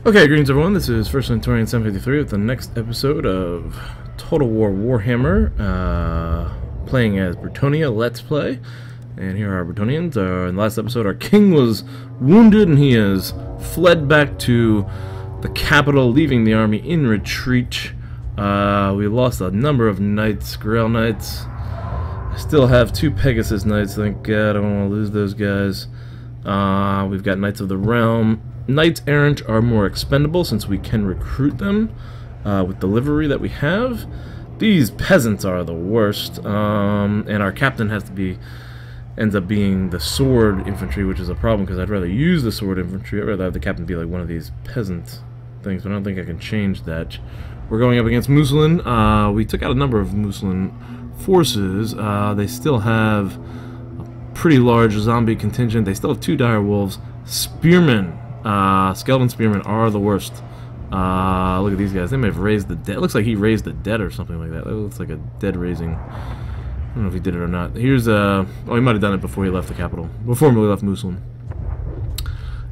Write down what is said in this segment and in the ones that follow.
Okay, greetings everyone, this is First Centurion 753 with the next episode of Total War Warhammer, playing as Bretonnia Let's Play. And here are our Bretonians. In the last episode, our king was wounded and he has fled back to the capital, leaving the army in retreat. We lost a number of knights, Grail knights. I still have 2 Pegasus knights, thank God, I don't want to lose those guys. We've got Knights of the Realm. Knights Errant are more expendable since we can recruit them with the livery that we have. These peasants are the worst, and our captain ends up being the sword infantry, which is a problem because I'd rather use the sword infantry. I'd rather have the captain be like one of these peasant things, but I don't think I can change that. We're going up against Muslin. We took out a number of Muslin forces. They still have a pretty large zombie contingent. They still have 2 dire wolves. Spearmen. Skeleton spearmen are the worst. Look at these guys. They may have raised the dead. Looks like he raised the dead or something like that. That looks like a dead raising. I don't know if he did it or not. Here's oh, he might have done it before he left the capital. Before we left Muslin.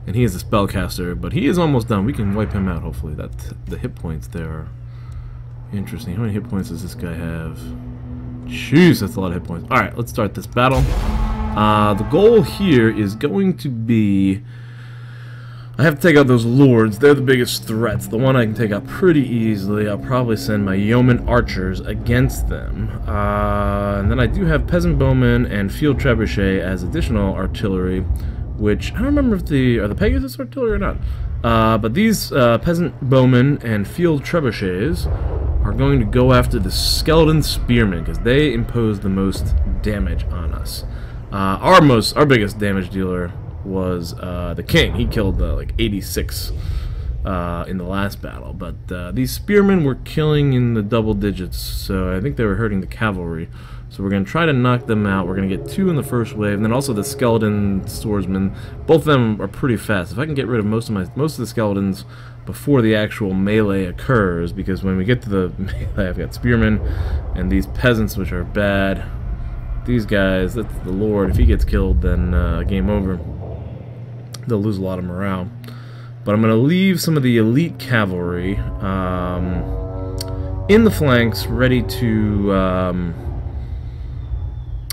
And he is a spellcaster, but he is almost done. We can wipe him out, hopefully. The hit points there are interesting. How many hit points does this guy have? Jeez, that's a lot of hit points. Alright, let's start this battle. The goal here is going to be... I have to take out those lords. They're the biggest threats. The one I can take out pretty easily. I'll probably send my yeoman archers against them. And then I do have peasant bowmen and field trebuchet as additional artillery, which I don't remember if are the Pegasus artillery or not. But these peasant bowmen and field trebuchets are going to go after the skeleton spearmen because they impose the most damage on us. Our biggest damage dealer was the king. He killed like 86 in the last battle, but these spearmen were killing in the double digits, so I think they were hurting the cavalry. So we're going to try to knock them out. We're going to get 2 in the first wave, and then also the skeleton swordsmen. Both of them are pretty fast. If I can get rid of most of the skeletons before the actual melee occurs, because when we get to the melee, I've got spearmen and these peasants, which are bad. These guys, that's the lord. If he gets killed, then game over. They'll lose a lot of morale. But I'm going to leave some of the elite cavalry in the flanks, ready to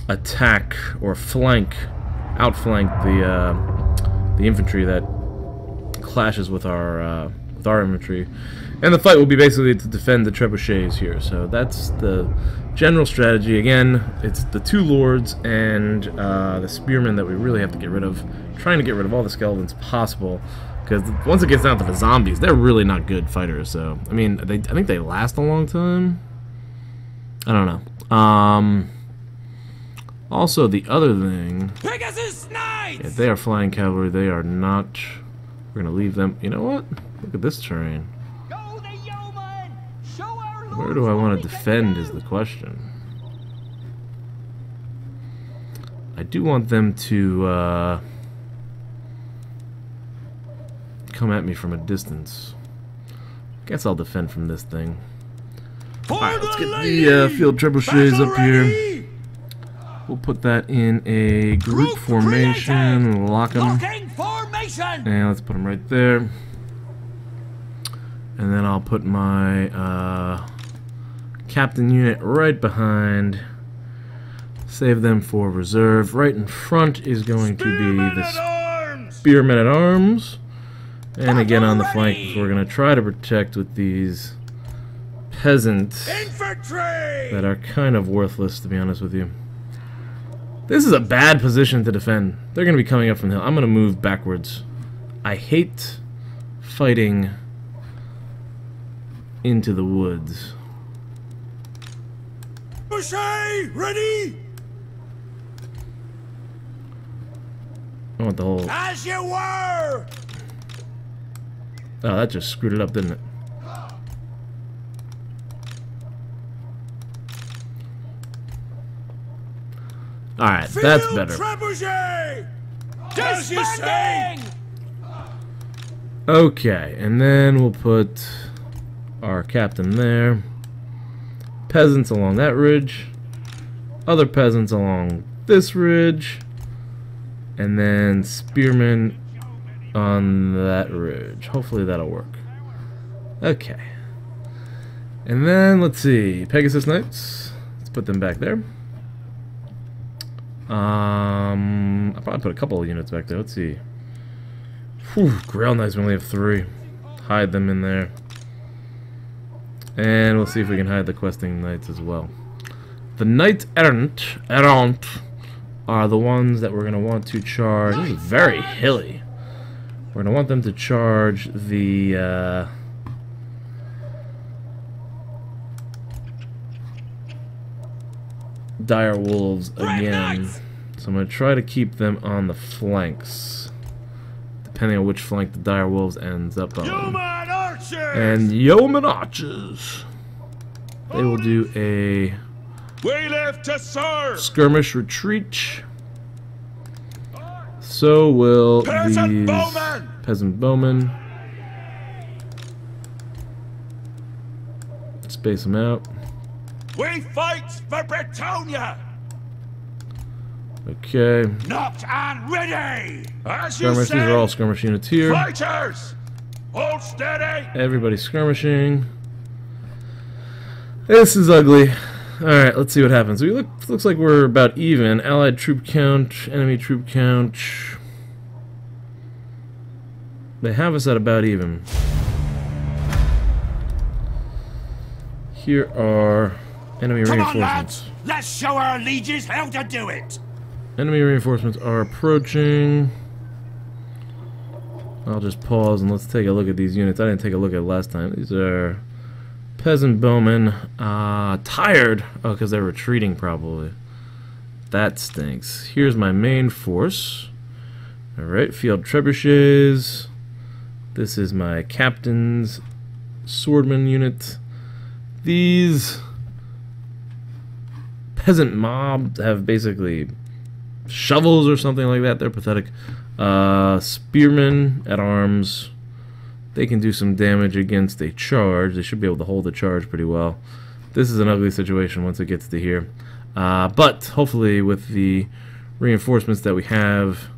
attack or outflank the infantry that clashes with our infantry. And the fight will be basically to defend the trebuchets here. So that's the general strategy. Again, it's the 2 lords and the spearmen that we really have to get rid of. Trying to get rid of all the skeletons possible, because once it gets down to the zombies, they're really not good fighters. So I mean, I think they last a long time. I don't know. Also, the other thing, Pegasus Knights! if they are flying cavalry, they are not. We're gonna leave them. You know what? Look at this terrain. Go the yeoman! Show our lords Where do I want what to we can defend do! is the question. I do want them to come at me from a distance. Guess I'll defend from this thing. Alright, let's get the field trebuchets up here. We'll put that in a group formation, lock them, and let's put them right there. And then I'll put my captain unit right behind. Save them for reserve. Right in front is going to be the spearmen at arms. And again on the flank, we're going to try to protect with these peasants that are kind of worthless, to be honest with you. This is a bad position to defend. They're going to be coming up from the hill. I'm going to move backwards. I hate fighting into the woods. Boucher, ready? I want the whole... As you were! Oh, that just screwed it up, didn't it? Alright, that's better. Disbanding! Okay, and then we'll put our captain there. Peasants along that ridge. Other peasants along this ridge. And then spearmen on that ridge. Hopefully that'll work. Okay. And then, let's see. Pegasus Knights. Let's put them back there. I'll probably put a couple of units back there. Let's see. Whew, Grail Knights, we only have 3. Hide them in there. And we'll see if we can hide the questing knights as well. The Knights Errant are the ones that we're going to want to charge. This is very hilly. We're going to want them to charge the dire wolves again. So I'm going to try to keep them on the flanks, depending on which flank the dire wolves ends up on. Yeoman archers! And yeoman archers, they will do a We live to serve! skirmish retreat. So will these peasant bowmen. Space them out. We fight for Bretonnia! Okay. Knocked and ready! As you Skirmish. say, These are all skirmish units here. fighters! Hold steady! Everybody's skirmishing. This is ugly. Alright, let's see what happens. Looks like we're about even. Allied troop count, enemy troop count. They have us at about even. Here are enemy Come on, reinforcements. lads! Let's show our lieges how to do it! Enemy reinforcements are approaching. I'll just pause and let's take a look at these units. I didn't take a look at it last time. These are peasant bowmen. Tired. Oh, because they're retreating probably. That stinks. Here's my main force. Alright, field trebuchets. This is my captain's swordman unit. These peasant mobs have basically shovels or something like that. They're pathetic. Spearmen at arms. They can do some damage against a charge. They should be able to hold the charge pretty well. This is an ugly situation once it gets to here. But hopefully with the reinforcements that we have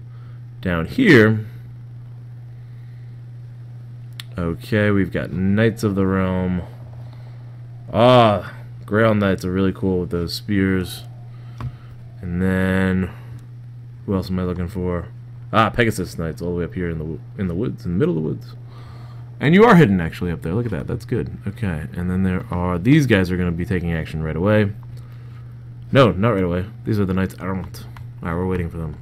down here. Okay, we've got Knights of the Realm. Grail Knights are really cool with those spears. And then who else am I looking for? Pegasus Knights all the way up here in the woods, in the middle of the woods. And you are hidden actually up there. Look at that. That's good. Okay. And then there are these guys are going to be taking action right away. No, not right away. These are the Knights Errant. Alright, we're waiting for them.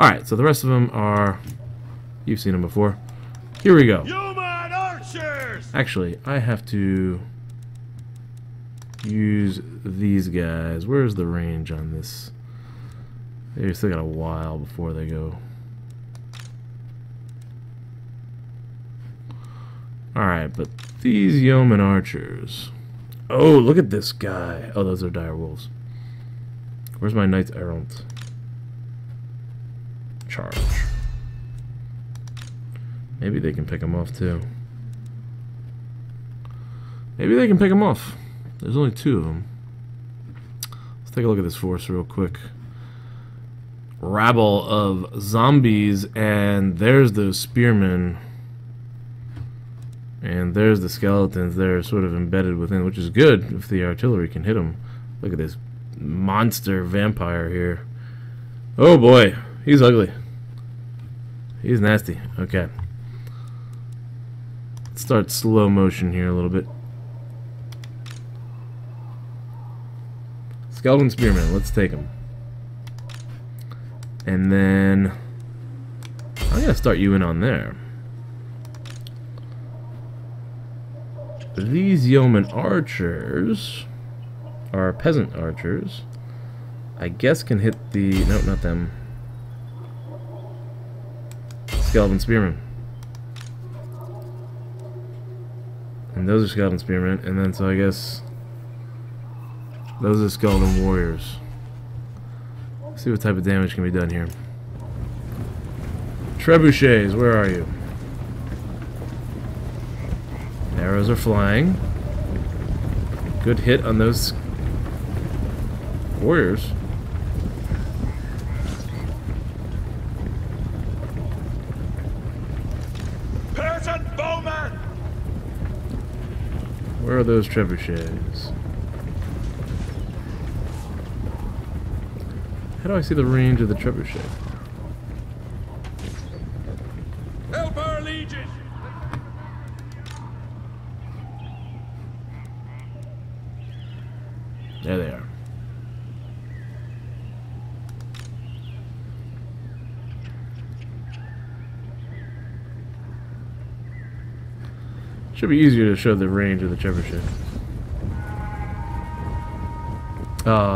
Alright, so the rest of them are... You've seen them before. Here we go. Yeoman archers! Actually, I have to use these guys. Where's the range on this? They still got a while before they go. Alright, but these yeoman archers. Oh, look at this guy. Oh, those are dire wolves. Where's my Knights Errant? Charge. Maybe they can pick them off too. Maybe they can pick them off. There's only 2 of them. Let's take a look at this force real quick. Rabble of zombies, and there's those spearmen. And there's the skeletons. They're sort of embedded within, which is good if the artillery can hit them. Look at this monster vampire here. Oh boy, he's ugly. He's nasty. Okay. Let's start slow motion here a little bit. Skeleton spearmen, let's take them. And then I'm gonna start you in on there. These yeoman archers are peasant archers. I guess can hit the... No, not them. Skeleton spearmen. And those are skeleton spearmen. And then so I guess those are skeleton warriors. Let's see what type of damage can be done here. Trebuchets, where are you? Arrows are flying. Good hit on those warriors. Where are those trebuchets? How do I see the range of the trebuchet? Help our legion! There they are. Should be easier to show the range of the trebuchet.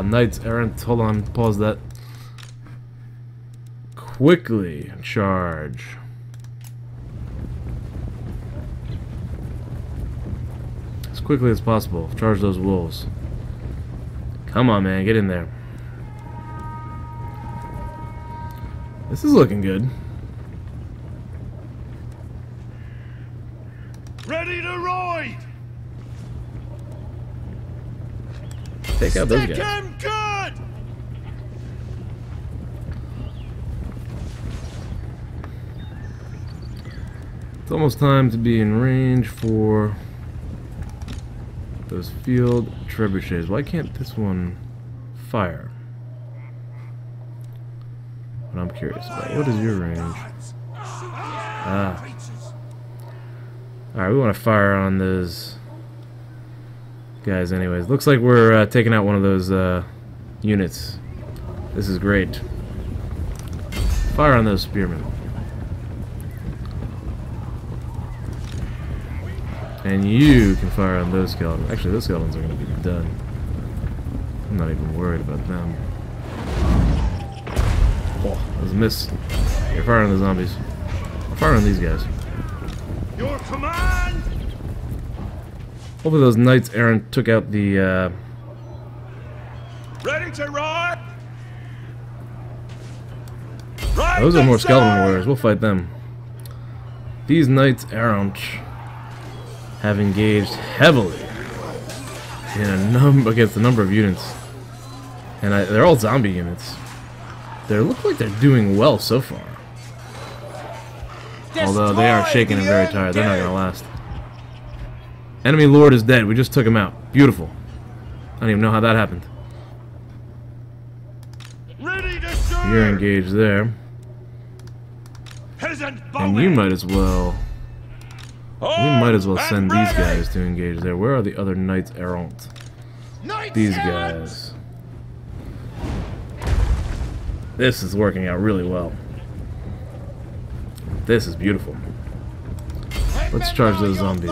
Knights errant. Hold on, pause that. Quickly charge. As quickly as possible. Charge those wolves. Come on, man, get in there. This is looking good. Ready to ride! Take out those guys. Him good! It's almost time to be in range for those field trebuchets. Why can't this one fire? What I'm curious about. What is your range? Ah. Alright, we want to fire on those guys anyways. Looks like we're taking out one of those units. This is great. Fire on those spearmen. And you can fire on those skeletons. Actually, those skeletons are going to be done. I'm not even worried about them. Oh, that was a miss. You're firing on the zombies. I'm firing on these guys. Your command! Hopefully those knights errant took out the Ready to ride! those are more skeleton warriors. We'll fight them. These knights errant have engaged heavily in against a number of units, and they're all zombie units. They look like they're doing well so far. Although they are shaken and very tired. They're not going to last. Enemy lord is dead. We just took him out. Beautiful. I don't even know how that happened. Ready to serve. You're engaged there. And you might as well... We might as well send these guys to engage there. Where are the other knights errant? These guys. This is working out really well. This is beautiful. Let's charge those zombies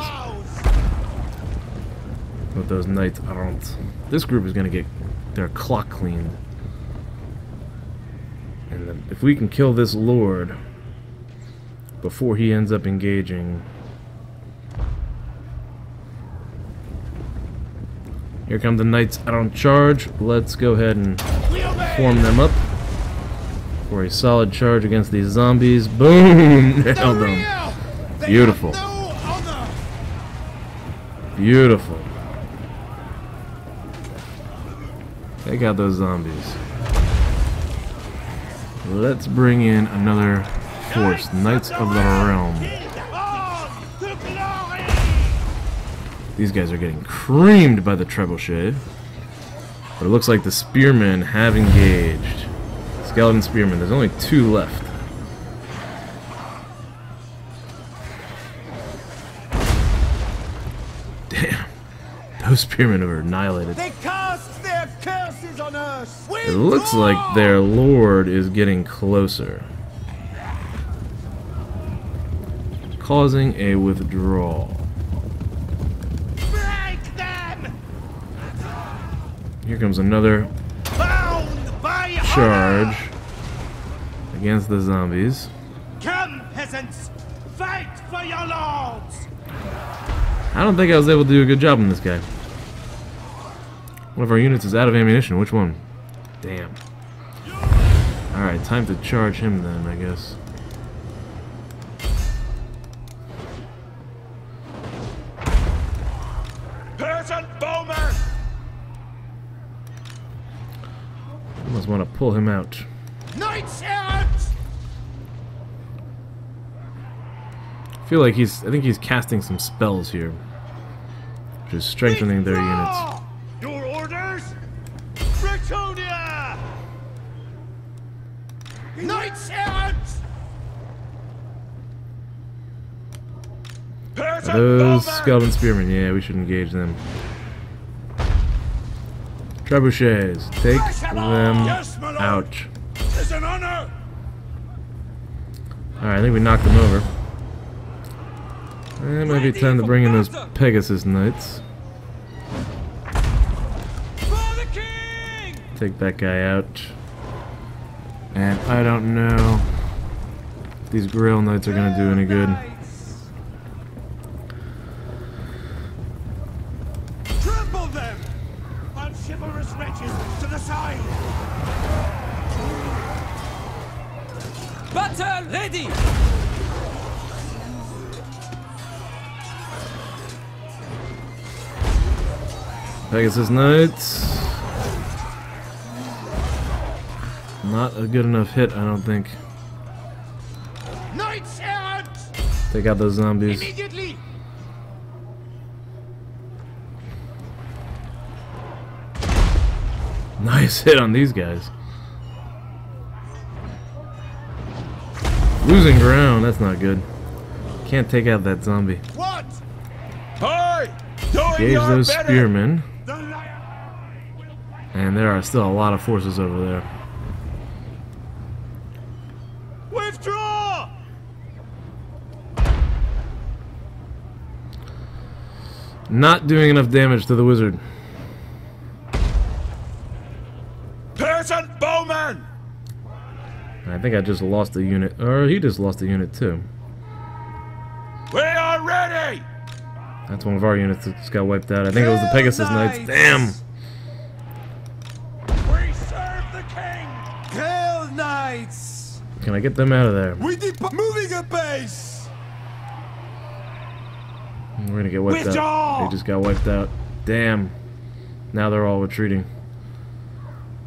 with those knights errant. This group is going to get their clock cleaned. And then if we can kill this lord before he ends up engaging... Here come the knights out on charge. Let's go ahead and form them up for a solid charge against these zombies. Boom! Nailed them. Beautiful. Beautiful. Take out those zombies. Let's bring in another force. Knights of the Realm. These guys are getting creamed by the trebuchet. But it looks like the spearmen have engaged. Skeleton spearmen. There's only 2 left. Damn. Those spearmen are annihilated. They cast their curses on us. It looks like their lord is getting closer, causing a withdrawal. Break them. Here comes another Bound by charge against the zombies. Come, peasants, fight for your lords. I don't think I was able to do a good job on this guy. One of our units is out of ammunition. Which one? Damn. Alright, time to charge him then, I guess. Peasant bowman! Almost want to pull him out. Knights errant. I feel like I think he's casting some spells here. just strengthening their units. Your orders? Bretonnia! Knights errant! Peasant Those bowmen! skeleton spearmen, yeah, we should engage them. Trebuchets, take them Yes, my lord. out. It's an honor! Alright, I think we knocked them over. It might be time to bring in those Pegasus Knights. For the king! Take that guy out. And I don't know if these Grail Knights are going to do any good. Trample them! Unchivalrous wretches to the side! Battle ready! Pegasus Knights. Not a good enough hit, I don't think. Knights errant! Take out those zombies. Immediately! Nice hit on these guys. Losing ground, that's not good. Can't take out that zombie. What? Hi! Doing Engage your those bidding. spearmen. The lion! And there are still a lot of forces over there. Withdraw! Not doing enough damage to the wizard. Peasant bowmen! I think I just lost a unit. Or he just lost a unit too. We are ready! That's one of our units that just got wiped out. I think it was the Pegasus Knights. Damn! We serve the king! Hail Knights! Can I get them out of there? We depart moving apace! We're gonna get wiped out. Withdraw! They just got wiped out. Damn. Now they're all retreating.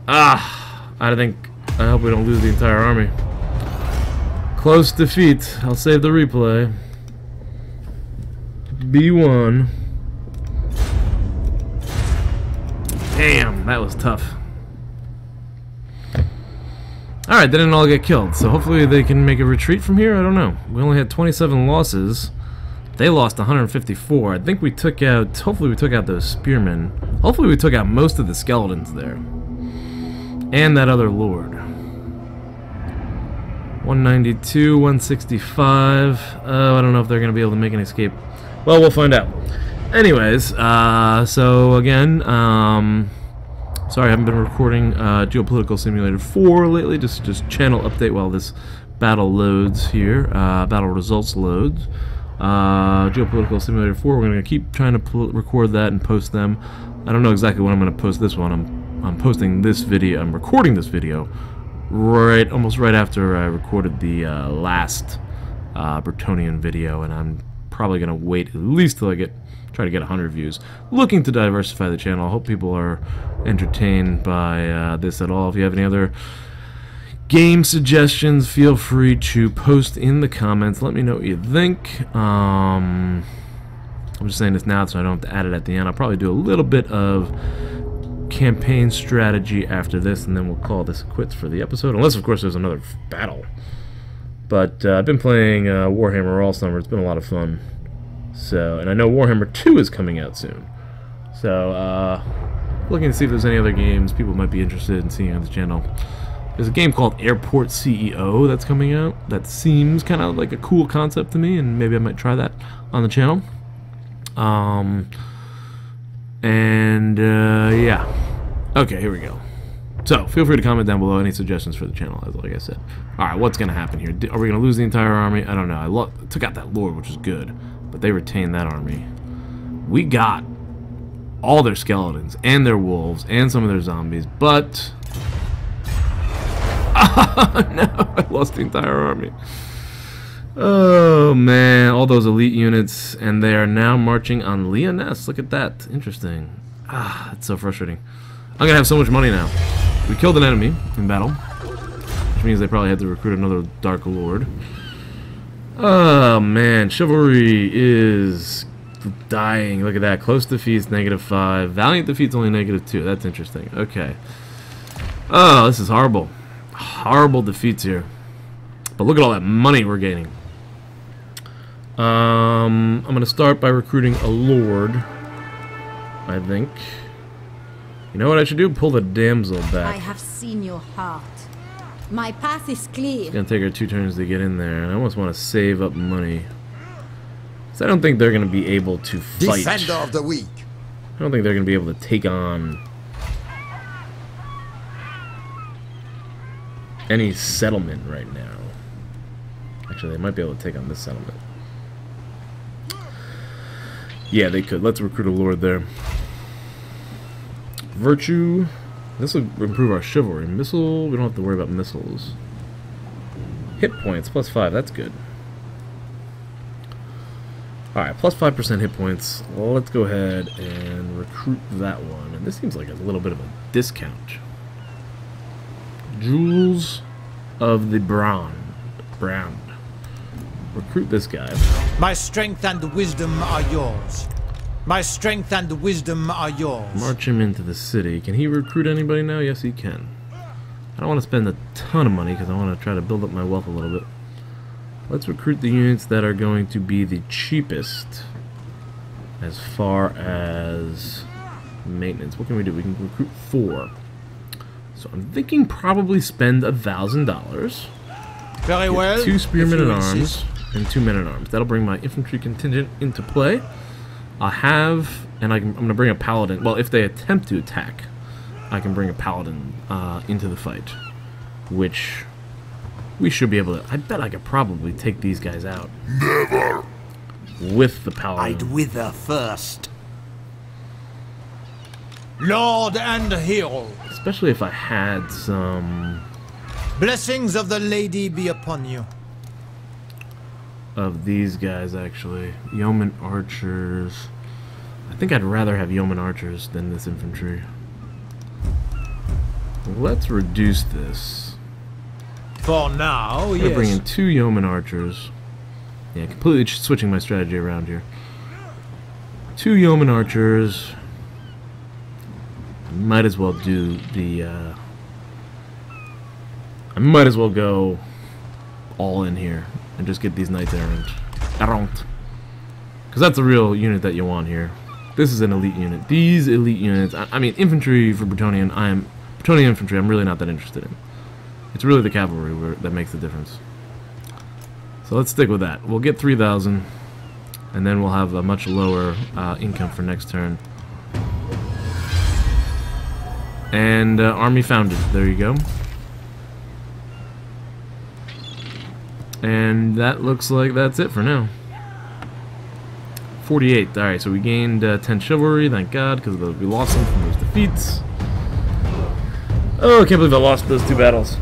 Ah! I hope we don't lose the entire army. Close defeat. I'll save the replay. B1. Damn, that was tough. Alright, they didn't all get killed, so hopefully they can make a retreat from here. I don't know. We only had 27 losses. They lost 154. I think we took out... Hopefully we took out those spearmen. Hopefully we took out most of the skeletons there. And that other lord. 192, 165. Oh, I don't know if they're going to be able to make an escape. Well, we'll find out. Anyways, so again, sorry I haven't been recording Geopolitical Simulator 4 lately. Just channel update while this battle loads here. Battle results loads. Geopolitical Simulator 4, we're going to keep trying to record that and post them. I don't know exactly when I'm going to post this one. I'm posting this video. I'm recording this video almost right after I recorded the last Bretonnian video, and I'm probably gonna wait at least till I try to get 100 views. Looking to diversify the channel. I hope people are entertained by this at all. If you have any other game suggestions, feel free to post in the comments. Let me know what you think. I'm just saying this now so I don't have to add it at the end. I'll probably do a little bit of campaign strategy after this, and then we'll call this quits for the episode, unless of course there's another battle. But I've been playing Warhammer all summer. It's been a lot of fun. So, and I know Warhammer 2 is coming out soon. So looking to see if there's any other games people might be interested in seeing on the channel. There's a game called Airport CEO that's coming out that seems kind of like a cool concept to me, and maybe I might try that on the channel. Yeah. Okay, here we go. So, feel free to comment down below any suggestions for the channel, like I said. Alright, what's going to happen here? Are we going to lose the entire army? I don't know. I took out that lord, which is good, but they retained that army. We got all their skeletons, and their wolves, and some of their zombies, but... Oh, no, I lost the entire army. Oh, man, all those elite units, and they are now marching on Lyonesse. Look at that. Interesting. Ah, it's so frustrating. I'm going to have so much money now. We killed an enemy in battle, which means they probably had to recruit another Dark Lord. Oh, man, chivalry is dying. Look at that. Close defeats, -5. Valiant defeats, only -2. That's interesting. Okay. Oh, this is horrible. Horrible defeats here. But look at all that money we're gaining. I'm going to start by recruiting a lord, I think. You know what I should do? Pull the damsel back. I have seen your heart. My path is clear. It's going to take her 2 turns to get in there. I almost want to save up money. So I don't think they're going to be able to fight. Defender of the week. I don't think they're going to be able to take on any settlement right now. Actually, they might be able to take on this settlement. Yeah, they could. Let's recruit a lord there. Virtue. This will improve our chivalry. Missile. We don't have to worry about missiles. Hit points. +5. That's good. Alright, +5% hit points. Well, let's go ahead and recruit that one. And this seems like a little bit of a discount. Jewels of the Brand. Recruit this guy. My strength and wisdom are yours. My strength and wisdom are yours. March him into the city. Can he recruit anybody now? Yes, he can. I don't want to spend a ton of money because I want to try to build up my wealth a little bit. Let's recruit the units that are going to be the cheapest as far as maintenance. What can we do? We can recruit 4. So I'm thinking probably spend $1,000. Very well. 2 spearmen if at you arms insist. and 2 men at arms. That'll bring my infantry contingent into play. I'll have, and I'm going to bring a paladin. Well, if they attempt to attack, I can bring a paladin into the fight, which we should be able to. I bet I could probably take these guys out. Never. With the paladin. I'd wither first. Lord and hero. Especially if I had some Blessings of the lady be upon you. of these guys, actually. Yeoman archers. I think I'd rather have yeoman archers than this infantry. Let's reduce this. For now, I'm gonna bring in yes. 2 yeoman archers. Yeah, completely switching my strategy around here. 2 yeoman archers. Might as well do the. I might as well go all in here and just get these knights errant. Because that's a real unit that you want here. This is an elite unit. These elite units. I mean, infantry for Bretonnian. Bretonnian infantry. I'm really not that interested in. It's really the cavalry that makes the difference. So let's stick with that. We'll get 3,000, and then we'll have a much lower income for next turn. And army founded. There you go. And that looks like that's it for now. 48. Alright, so we gained 10 chivalry, thank God, because we lost them from those defeats. Oh, I can't believe I lost those 2 battles.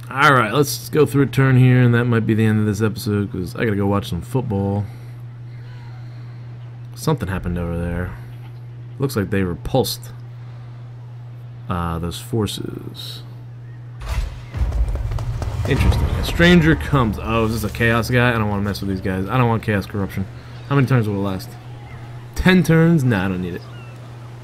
Alright, let's go through a turn here, and that might be the end of this episode, because I gotta go watch some football. Something happened over there. Looks like they repulsed those forces. Interesting. A stranger comes. Oh, is this a chaos guy? I don't want to mess with these guys. I don't want chaos corruption. How many turns will it last? 10 turns? Nah, I don't need it.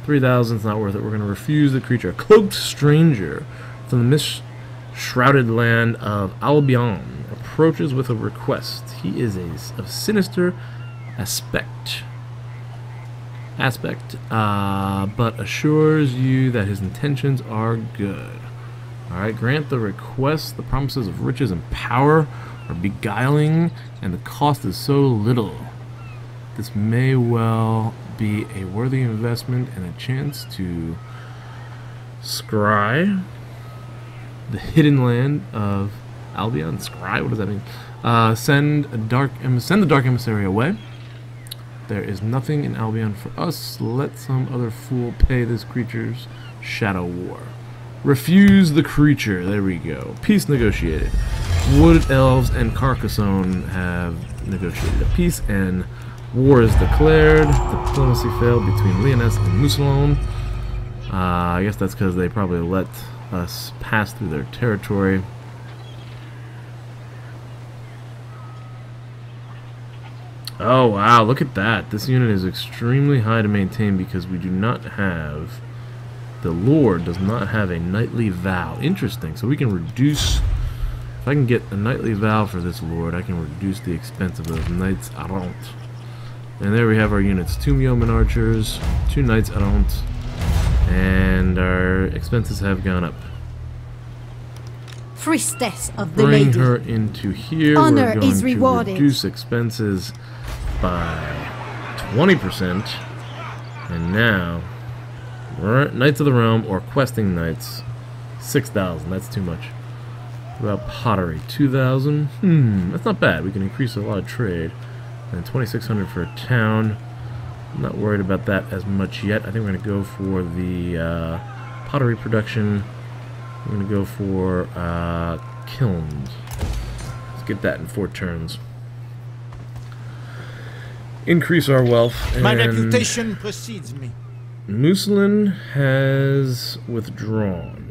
3,000 is not worth it. We're going to refuse the creature. A cloaked stranger from the mist-shrouded land of Albion approaches with a request. He is of sinister aspect, but assures you that his intentions are good. Alright, grant the request. The promises of riches and power are beguiling, and the cost is so little. This may well be a worthy investment and a chance to scry the hidden land of Albion. Scry? What does that mean? Send the dark emissary away. There is nothing in Albion for us. Let some other fool pay this creature's shadow war. Refuse the creature. There we go. Peace negotiated. Wood Elves and Carcassonne have negotiated a peace, and war is declared. Diplomacy failed between Lyonesse and Mousillon. I guess that's because they probably let us pass through their territory. Oh wow, look at that. This unit is extremely high to maintain because we do not have... The Lord does not have a knightly vow. Interesting. So we can reduce... If I can get a knightly vow for this Lord, I can reduce the expense of those knights errant. And there we have our units. 2 yeoman archers, 2 knights errant, and our expenses have gone up. Priestess of the Bring lady. her into here. Honor We're going is rewarded. to reduce expenses by 20%. And now, Knights of the Realm or questing knights, 6,000. That's too much. What about pottery? 2,000. That's not bad. We can increase a lot of trade. And 2,600 for a town. I'm not worried about that as much yet. I think we're going to go for the pottery production. We're going to go for kilns. Let's get that in 4 turns. Increase our wealth. My and reputation precedes me. Muslin has withdrawn.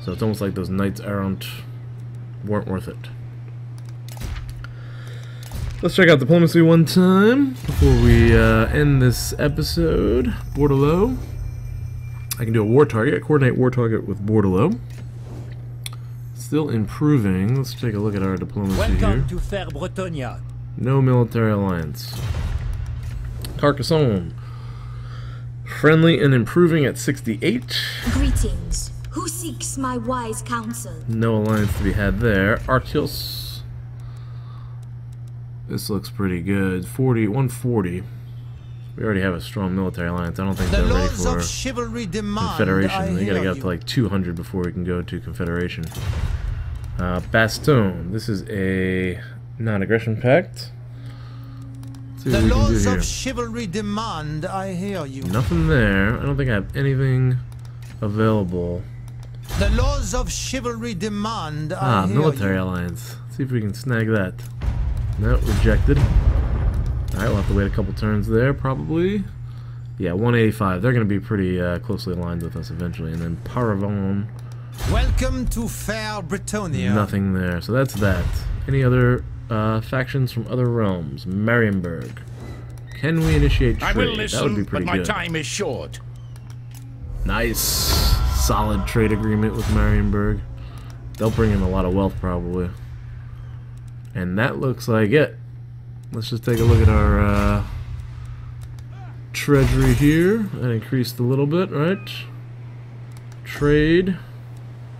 So it's almost like those knights weren't worth it. Let's check out diplomacy one time before we end this episode. Bordelot. I can do a war target, coordinate war target with Bordelot. Still improving. Let's take a look at our diplomacy here. Welcome to fair Bretonnia. No military alliance. Carcassonne. Friendly and improving at 68. Greetings. Who seeks my wise counsel? No alliance to be had there. Artios. This looks pretty good. 140. We already have a strong military alliance. I don't think The they're ready laws for of chivalry demand. Confederation. They gotta hear get up you. to like 200 before we can go to Confederation. Bastogne. This is a non-aggression pact. Let's see The what we can do laws here. of chivalry demand. I hear you. Nothing there. I don't think I have anything available. The laws of chivalry demand. I hear Military you. alliance. Let's see if we can snag that. No, rejected. Alright, we'll have to wait a couple turns there, probably. Yeah, 185. They're going to be pretty closely aligned with us eventually. And then Paravon. Welcome to fair Bretonnia. Nothing there. So that's that. Any other factions from other realms? Marienburg. Can we initiate trade? I will That would listen, be but pretty my good. time is short. Nice. Solid trade agreement with Marienburg. They'll bring in a lot of wealth, probably. And that looks like it. Let's just take a look at our treasury here. That increased a little bit, right? Trade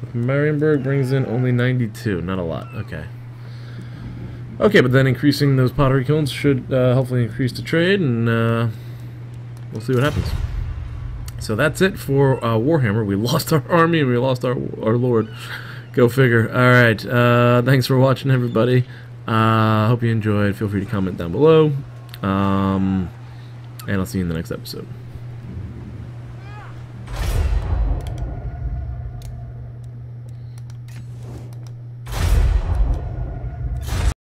with Marienburg brings in only 92. Not a lot. Okay. Okay, but then increasing those pottery kilns should hopefully increase the trade, and we'll see what happens. So that's it for Warhammer. We lost our army and we lost our lord. Go figure. Alright, thanks for watching, everybody. Hope you enjoyed. Feel free to comment down below. And I'll see you in the next episode.